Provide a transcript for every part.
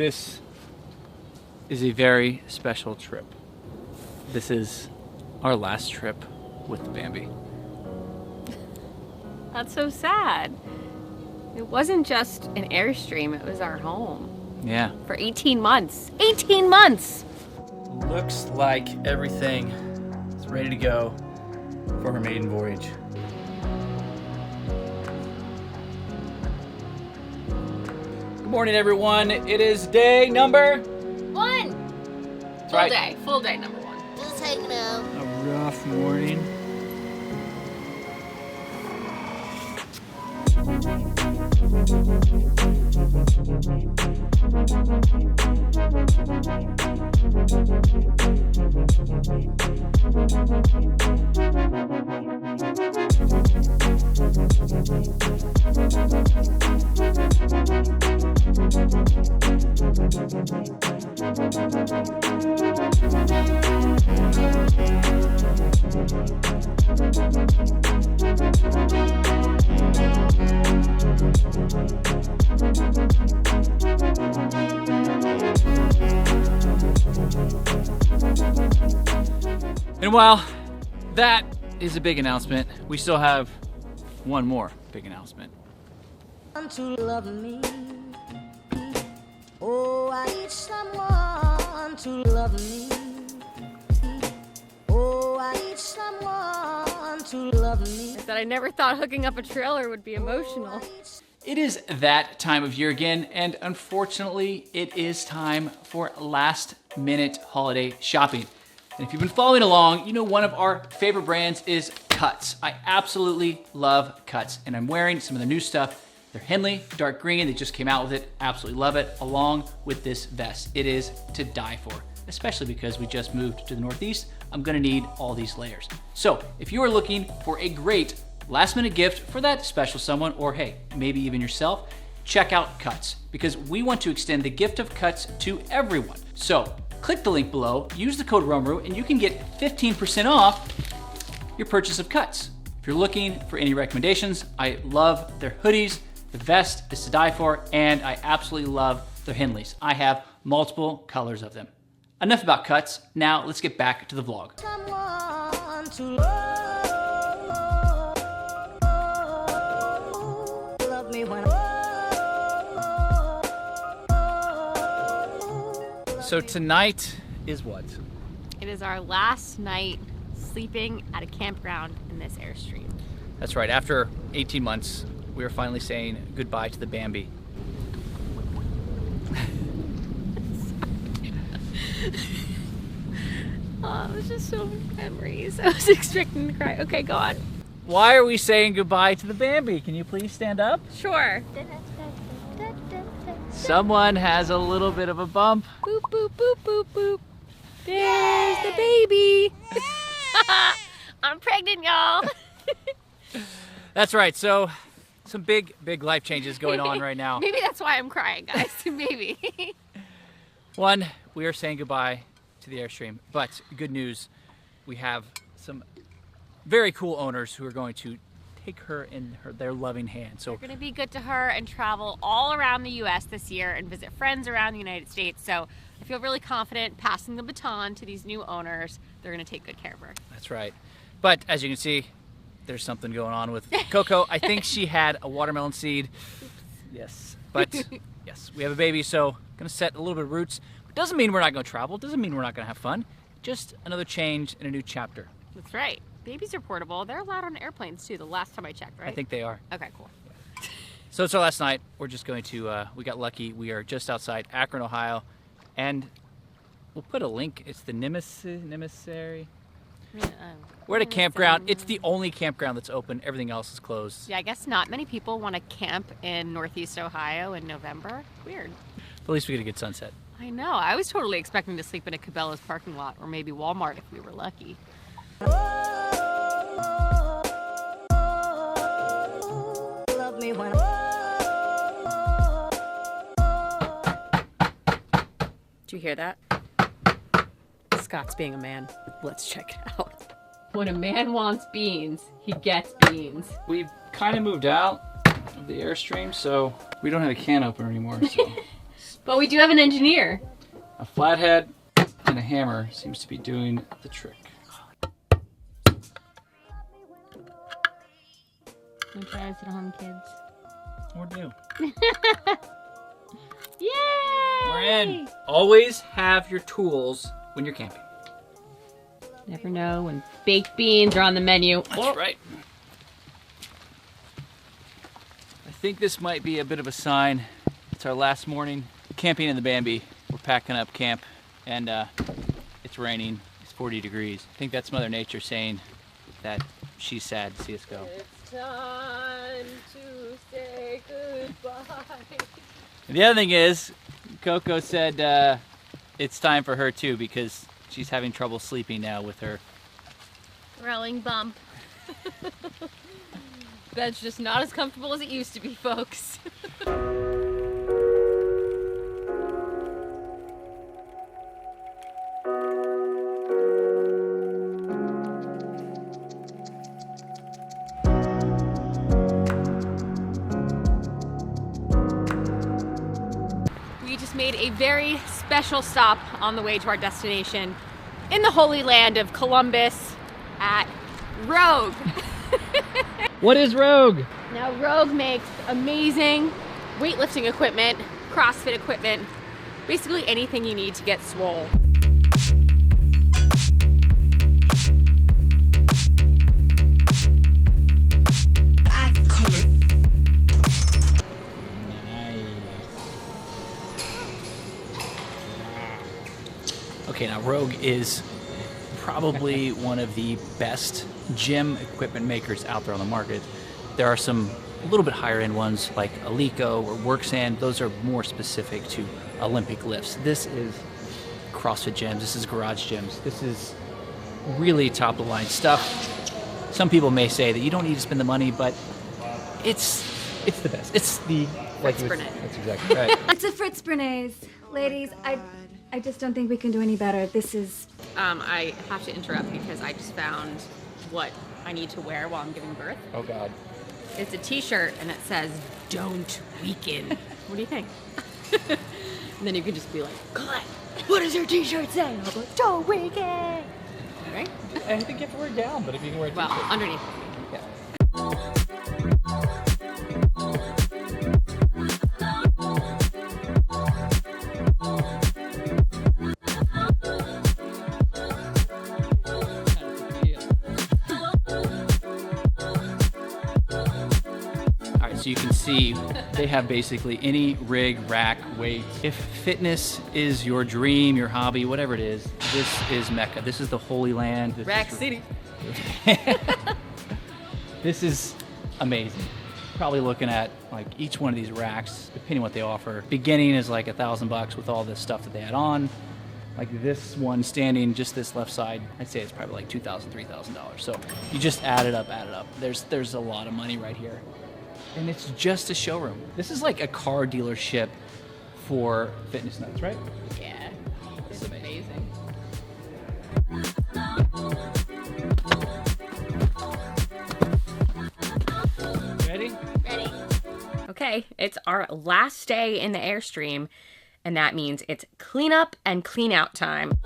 This is a very special trip. This is our last trip with the Bambi. That's so sad. It wasn't just an Airstream, it was our home. Yeah. For 18 months. 18 months! Looks like everything is ready to go for her maiden voyage. Good morning, everyone. It is day number 1! That's Full right. day. Full day number 1. Just hanging out. A rough morning. And while that is a big announcement, we still have one more big announcement. To love me. Oh, I need someone to love me. Oh, I need someone to love me. I said I never thought hooking up a trailer would be emotional. It is that time of year again, and unfortunately, it is time for last-minute holiday shopping. And if you've been following along, you know one of our favorite brands is Cutz. I absolutely love Cutz, and I'm wearing some of the new stuff. They're Henley, dark green, they just came out with it, absolutely love it, along with this vest. It is to die for, especially because we just moved to the Northeast. I'm gonna need all these layers. So if you are looking for a great last minute gift for that special someone, or hey, maybe even yourself, check out Cutz, because we want to extend the gift of Cutz to everyone. So click the link below, use the code ROMRU, and you can get 15% off your purchase of Cutz. If you're looking for any recommendations, I love their hoodies, the vest is to die for, and I absolutely love their Henleys. I have multiple colors of them. Enough about Cutz, now let's get back to the vlog. Someone to love me when So tonight is what? It is our last night sleeping at a campground in this Airstream. That's right, after 18 months, we are finally saying goodbye to the Bambi. Oh, it was just so many memories. I was expecting to cry. Okay, go on. Why are we saying goodbye to the Bambi? Can you please stand up? Sure. Someone has a little bit of a bump. Boop, boop, boop, boop, boop. There's the baby. I'm pregnant, y'all. That's right, so some big life changes going on right now. Maybe that's why I'm crying, guys. Maybe. One, we are saying goodbye to the Airstream, but good news, we have some very cool owners who are going to take her in their loving hand. So We're gonna be good to her and travel all around the US this year and visit friends around the United States. So I feel really confident passing the baton to these new owners. They're gonna take good care of her. that's right. But as you can see, there's something going on with Coco. I think she had a watermelon seed. Yes, but yes, we have a baby, so gonna set a little bit of roots. Doesn't mean we're not gonna travel, doesn't mean we're not gonna have fun. Just another change and a new chapter. That's right. Babies are portable. They're allowed on airplanes too, the last time I checked, right? I think they are. Okay, cool. So it's our last night. We're just going to, we got lucky. We are just outside Akron, Ohio, and we'll put a link. It's the Nemissary. We're at a campground. It's the only campground that's open. Everything else is closed. Yeah, I guess not many people want to camp in Northeast Ohio in November. Weird. But at least we get a good sunset. I know. I was totally expecting to sleep in a Cabela's parking lot or maybe Walmart if we were lucky. love me when Do you hear that? Scott's being a man. Let's check it out. When a man wants beans, he gets beans. We've kind of moved out of the Airstream, so we don't have a can opener anymore. So. But we do have an engineer. A flathead and a hammer seems to be doing the trick. I'm trying to sit home, kids. We're due. Yay! We're in. Always have your tools when you're camping. Never know when baked beans are on the menu. That's right. I think this might be a bit of a sign. It's our last morning camping in the Bambi. We're packing up camp and it's raining. It's 40 degrees. I think that's Mother Nature saying that she's sad to see us go. It's time to say goodbye. And the other thing is, Coco said it's time for her too because she's having trouble sleeping now with her Rolling bump. Bed's just not as comfortable as it used to be, folks. We just made a very special stop on the way to our destination in the Holy Land of Columbus at Rogue. What is Rogue? Now Rogue makes amazing weightlifting equipment, CrossFit equipment, basically anything you need to get swole. Okay, now Rogue is probably one of the best gym equipment makers out there on the market. There are some a little bit higher end ones like Alico or WorkSand. Those are more specific to Olympic lifts. This is CrossFit gyms. This is garage gyms. This is really top of the line stuff. Some people may say that you don't need to spend the money, but it's the best. It's the Fritz Bernays. That's exactly right. It's a Fritz Bernays. Ladies, I just don't think we can do any better. This is... I have to interrupt because I just found what I need to wear while I'm giving birth. Oh God. It's a t-shirt and it says, "Don't weaken." What do you think? And then you can just be like, "God, what does your t-shirt say?" And I'll go, "Don't weaken." Right? I think you have to wear it down, but if you can wear it Well, underneath. Yeah. So you can see they have basically any rig, rack, weight. If fitness is your dream, your hobby, whatever it is, this is Mecca. This is the Holy Land. This Rack is City. This is amazing. Probably looking at like each one of these racks, depending on what they offer. Beginning is like $1,000 with all this stuff that they add on. Like this one standing, just this left side, I'd say it's probably like $2,000, $3,000. So you just add it up. There's a lot of money right here. And it's just a showroom. This is like a car dealership for fitness nuts, right? Yeah, it's amazing. Ready? Ready. Okay, it's our last day in the Airstream, and that means it's clean up and clean out time.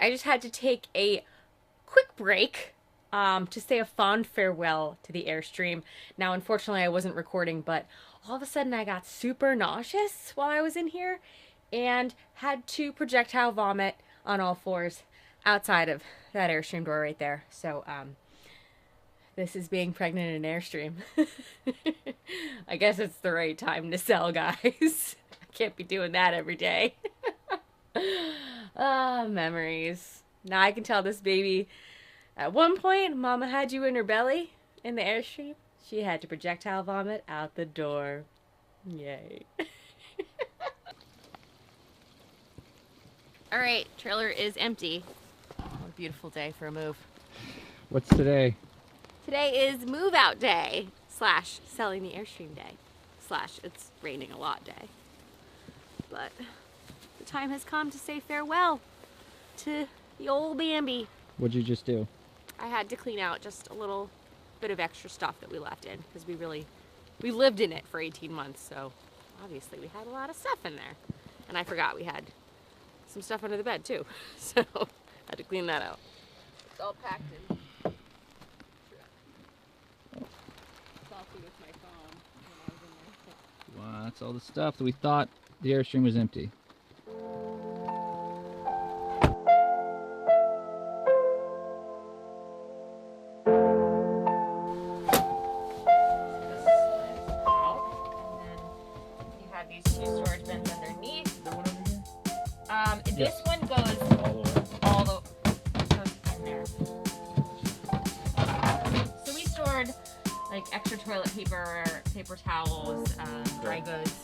I just had to take a quick break to say a fond farewell to the Airstream. Now, unfortunately, I wasn't recording, but all of a sudden I got super nauseous while I was in here and had to projectile vomit on all fours outside of that Airstream door right there. So, this is being pregnant in an Airstream. I guess it's the right time to sell, guys. I can't be doing that every day. Ah, memories. Now I can tell this baby, at one point, Mama had you in her belly in the Airstream. She had to projectile vomit out the door. Yay. Alright, trailer is empty. beautiful day for a move. What's today? Today is move out day / selling the Airstream day / it's raining a lot day. But the time has come to say farewell to the old Bambi. What'd you just do? I had to clean out just a little bit of extra stuff that we left in because we lived in it for 18 months, so obviously we had a lot of stuff in there. And I forgot we had some stuff under the bed too, so I had to clean that out. It's all packed in. Selfie with my phone when I was in there. Wow, that's all the stuff that we thought the Airstream was empty. These two storage bins underneath. This one goes all the goes in there. So we stored like extra toilet paper, paper towels, dry goods.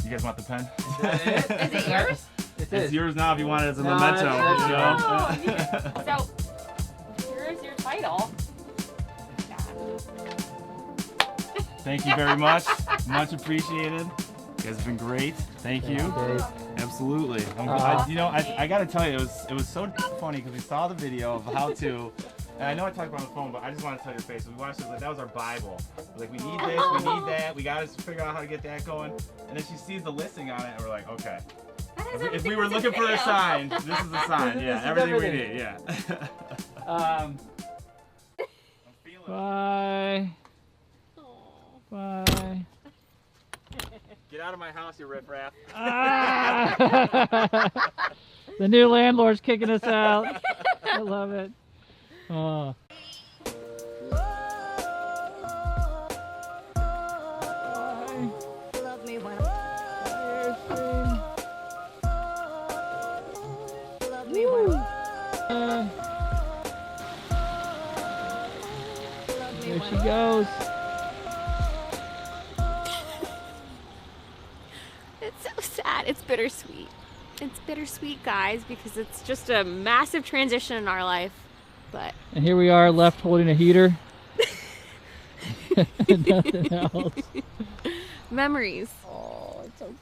You guys want the pen? Is it yours? It's yours now if you want it as a memento. So here's your title. Thank you very much. Much appreciated. You guys have been great. Thank you. Absolutely. I got to tell you, it was so funny because we saw the video of how to. And I know I talked about it on the phone, but I just want to tell your face. We watched it, like, that was our Bible. Like, we need this, we need that, we got to figure out how to get that going. And then she sees the listing on it, and we're like, okay. If we were looking for a sign, this is a sign. Yeah, everything we need. Yeah. I'm feeling Bye. Bye. Get out of my house, you riffraff. The new landlord's kicking us out. I love it. Oh. Love me when love me when There she goes. It's so sad. It's bittersweet. It's bittersweet, guys, because it's just a massive transition in our life. But And here we are left holding a heater. Nothing else. memories. Oh, it's so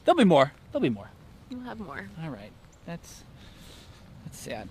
There'll be more. There'll be more. We'll have more. All right. That's sad.